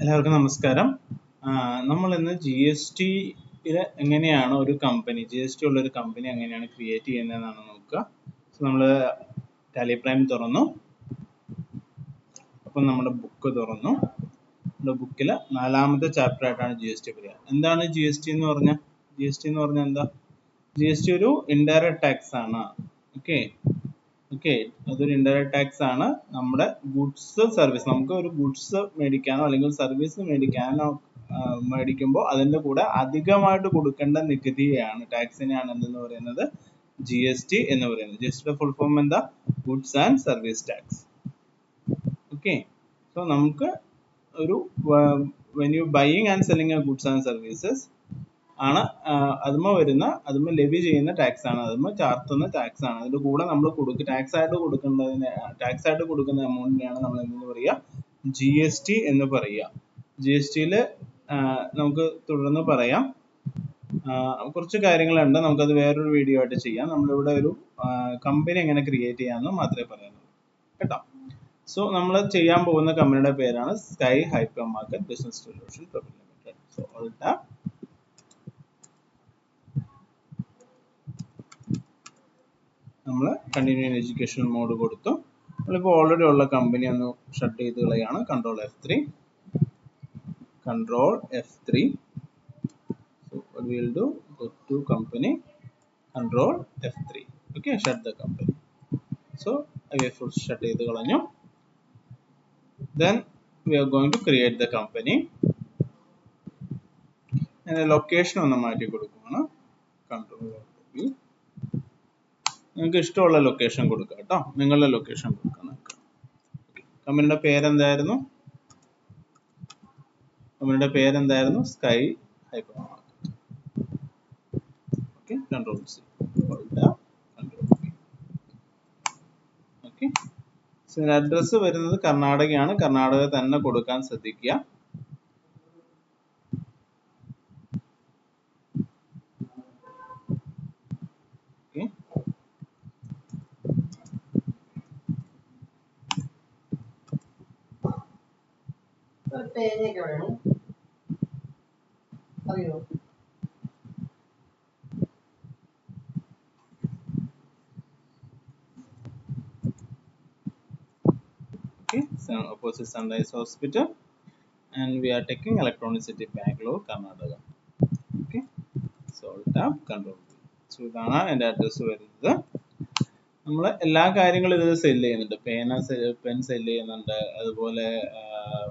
എല്ലാവർക്കും നമസ്കാരം. നമ്മൾ ഇന്ന് GST-യില് എങ്ങനെയാണ് ഒരു കമ്പനി GST ഉള്ള ഒരു കമ്പനി എങ്ങനെയാണ് ക്രിയേറ്റ് ചെയ്യുന്നതെന്നാണ് നോക്കുക. നമ്മൾ ടാലി പ്രൈം തുറന്നു. അപ്പം നമ്മുടെ ബുക്ക് തുറന്നു. നമ്മുടെ ബുക്കിൽ 4ാമത്തെ ചാപ്റ്റർ ആയിട്ടാണ് GST പറയുക. എന്താണ് GST എന്ന് പറഞ്ഞാൽ? GST എന്ന് പറഞ്ഞാൽ എന്താ? GST ഒരു ഇൻഡയറക്റ്റ് ടാക്സ് ആണ്. ഓക്കെ, അതൊരു ഇൻഡയറക്റ്റ് ടാക്സ് ആണ്. നമ്മുടെ ഗുഡ്സ് സർവീസ്, നമുക്ക് ഒരു ഗുഡ്സ് മേടിക്കാനോ അല്ലെങ്കിൽ സർവീസ് മേടിക്കുമ്പോൾ അതിൻ്റെ കൂടെ അധികമായിട്ട് കൊടുക്കേണ്ട നികുതിയാണ്, ടാക്സിനെയാണ് എന്തെന്ന് പറയുന്നത്? GST എന്ന് പറയുന്നത്. GST ഫുൾ ഫോം എന്താ? Goods and service tax. Okay, so നമുക്ക് ഒരു when you buying and selling a goods and services ആണ് അതുമ്മ ലെവി ചെയ്യുന്ന ടാക്സ് ആണ്, അതുമ്മ ചാർത്തുന്ന ടാക്സ് ആണ്. അതിന്റെ കൂടെ നമ്മൾ ടാക്സ് ആയിട്ട് കൊടുക്കുന്ന എമൗണ്ടിനെയാണ് നമ്മൾ എന്തെന്ന് പറയുക? GST എന്ന് പറയുക. GST-യിൽ നമുക്ക് തുടർന്ന് പറയാം. കുറച്ച് കാര്യങ്ങളുണ്ട്, നമുക്കത് വേറൊരു വീഡിയോ ആയിട്ട് ചെയ്യാം. നമ്മളിവിടെ ഒരു കമ്പനി എങ്ങനെ ക്രിയേറ്റ് ചെയ്യാമെന്ന് മാത്രമേ പറയാനുള്ളൂ കേട്ടോ. സോ നമ്മൾ ചെയ്യാൻ പോകുന്ന കമ്പനിയുടെ പേരാണ് Sky Hypermarket Business Solution Private Limited. So നമ്മൾ കണ്ടിന്യൂ എഡ്യൂക്കേഷൻ മോഡ് കൊടുത്തു. നമ്മളിപ്പോൾ ഓൾറെഡി ഉള്ള കമ്പനി ഒന്ന് ഷട്ട് ചെയ്ത് കളയാണ്. Control F3. So what we will do, go to company, control F3. Okay, shut the company. So I full shut ചെയ്ത് കളഞ്ഞു. Then we are going to create the company. Location ഒന്ന് മാറ്റി കൊടുക്കുകയാണ്. Control V. നിങ്ങൾക്ക് ഇഷ്ടമുള്ള location കൊടുക്കുക കേട്ടോ, നിങ്ങളുടെ ലൊക്കേഷൻ കൊടുക്കുക. കമ്പനിയുടെ പേരെന്തായിരുന്നു? Sky hyper market. Okay, control C. Okay, so address വരുന്നത് കർണാടകയാണ്. കർണാടക തന്നെ കൊടുക്കാൻ ശ്രദ്ധിക്കുക. Opposite Sunrise Hospital, and we are taking Electronic City, Bangalore, Karnataka. Okay, so tap control V. So ഇതാണ് എൻ്റെ അഡ്രസ്സ് വരുന്നത്. നമ്മൾ എല്ലാ കാര്യങ്ങളും ഇതിൽ സെല് ചെയ്യുന്നുണ്ട്. പെൻ സെല് ചെയ്യുന്നുണ്ട്, അതുപോലെ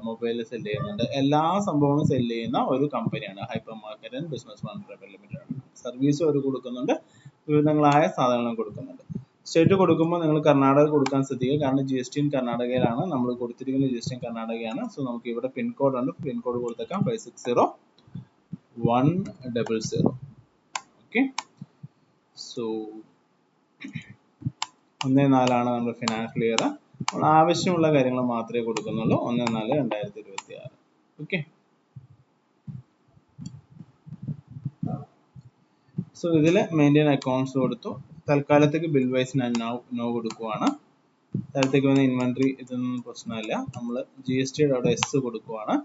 മൊബൈൽ സെല് ചെയ്യുന്നുണ്ട്. എല്ലാ സംഭവങ്ങളും സെല് ചെയ്യുന്ന ഒരു കമ്പനിയാണ് hyper market and business private limited. സർവീസും അവർ കൊടുക്കുന്നുണ്ട്, വിവിധങ്ങളായ സാധനങ്ങളും കൊടുക്കുന്നുണ്ട്. സ്റ്റേറ്റ് കൊടുക്കുമ്പോൾ നിങ്ങൾ കർണാടക കൊടുക്കാൻ ശ്രദ്ധിക്കുക, കാരണം GST കർണാടകയിലാണ്. നമ്മൾ കൊടുത്തിരിക്കുന്ന GST കർണാടകയാണ്. സോ നമുക്ക് ഇവിടെ പിൻകോഡ് ഉണ്ട്, പിൻകോഡ് കൊടുത്തേക്കാം 560100. ഓക്കെ, സോ 1/4 നമ്മുടെ ഫിനാൻഷ്യൽ ഇയർ. നമ്മൾ ആവശ്യമുള്ള കാര്യങ്ങൾ മാത്രമേ കൊടുക്കുന്നുള്ളൂ. 1/4/2026. ഓക്കെ, സോ ഇതിൽ മെയിൻറ്റെയിൻ അക്കൗണ്ട്സ് കൊടുത്തു. തൽക്കാലത്തേക്ക് ബിൽ വൈസ് ഞാൻ നോ കൊടുക്കുവാണ്. താഴത്തേക്ക് വന്ന ഇൻവെന്ററി ഇതൊന്നും പ്രശ്നമില്ല. നമ്മൾ GST-യുടെ അവിടെ S കൊടുക്കുവാണ്.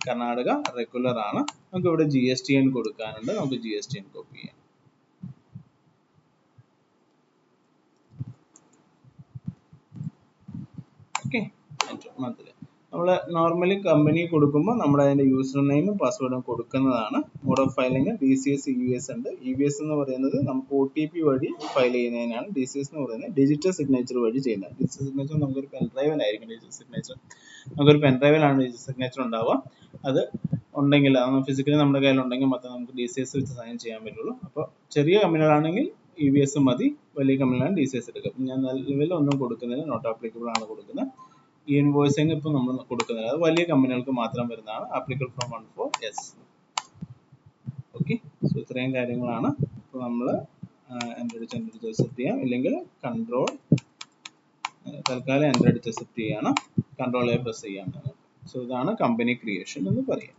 കർണാടക റെഗുലർ ആണ്. നമുക്ക് ഇവിടെ GSTN കൊടുക്കാനുണ്ട്, നമുക്ക് GSTN കോപ്പി ചെയ്യാം. ഓക്കെ, മന്ത്ലി നമ്മൾ നോർമലി കമ്പനി കൊടുക്കുമ്പോൾ നമ്മൾ അതിൻ്റെ യൂസർ നെയിമും പാസ്വേഡും കൊടുക്കുന്നതാണ്. Mode of filing DCS EVS ഉണ്ട്. EVS എന്ന് പറയുന്നത് നമുക്ക് OTP വഴി ഫയൽ ചെയ്യുന്നതിനാണ്. DCS എന്ന് പറയുന്നത് ഡിജിറ്റൽ സിഗ്നേച്ചർ വഴി ചെയ്യുന്നത്. ഡിജിറ്റൽ സിഗ്നേച്ചർ നമുക്കൊരു പെൻഡ്രൈവിലായിരിക്കും ഡിജിറ്റൽ സിഗ്നേച്ചർ. നമുക്കൊരു പെൻഡ്രൈവിലാണ് ഡിജിറ്റൽ സിഗ്നേച്ചർ ഉണ്ടാവുക. അത് ഉണ്ടെങ്കിൽ ഫിസിക്കലി നമ്മുടെ കയ്യിലുണ്ടെങ്കിൽ മാത്രമേ നമുക്ക് DCS വെച്ച് സൈൻ ചെയ്യാൻ പറ്റുള്ളൂ. അപ്പോൾ ചെറിയ കമ്പനികളാണെങ്കിൽ EVS മതി, വലിയ കമ്പനികളാണ് DCS എടുക്കുക. ഞാൻ നിലവിൽ ഒന്നും കൊടുക്കുന്നില്ല, നോട്ട് ആപ്ലിക്കബിൾ ആണ് കൊടുക്കുന്നത്. ഈ ഇൻവോയ്സിങ് ഇപ്പോൾ നമ്മൾ കൊടുക്കുന്നില്ല, അത് വലിയ കമ്പനികൾക്ക് മാത്രം വരുന്നതാണ്. Applicable from 14S. Okay, so ഇത്രയും കാര്യങ്ങളാണ്. ഇപ്പോൾ നമ്മൾ എൻ്റർ അടിച്ച് അക്സെപ്റ്റ് ചെയ്യാം, ഇല്ലെങ്കിൽ തൽക്കാലം എൻ്റർ അടിച്ച് അക്സെപ്റ്റ് ചെയ്യണം. കൺട്രോൾ A പ്രസ് ചെയ്യാം. സോ ഇതാണ് കമ്പനി ക്രിയേഷൻ എന്ന് പറയാം.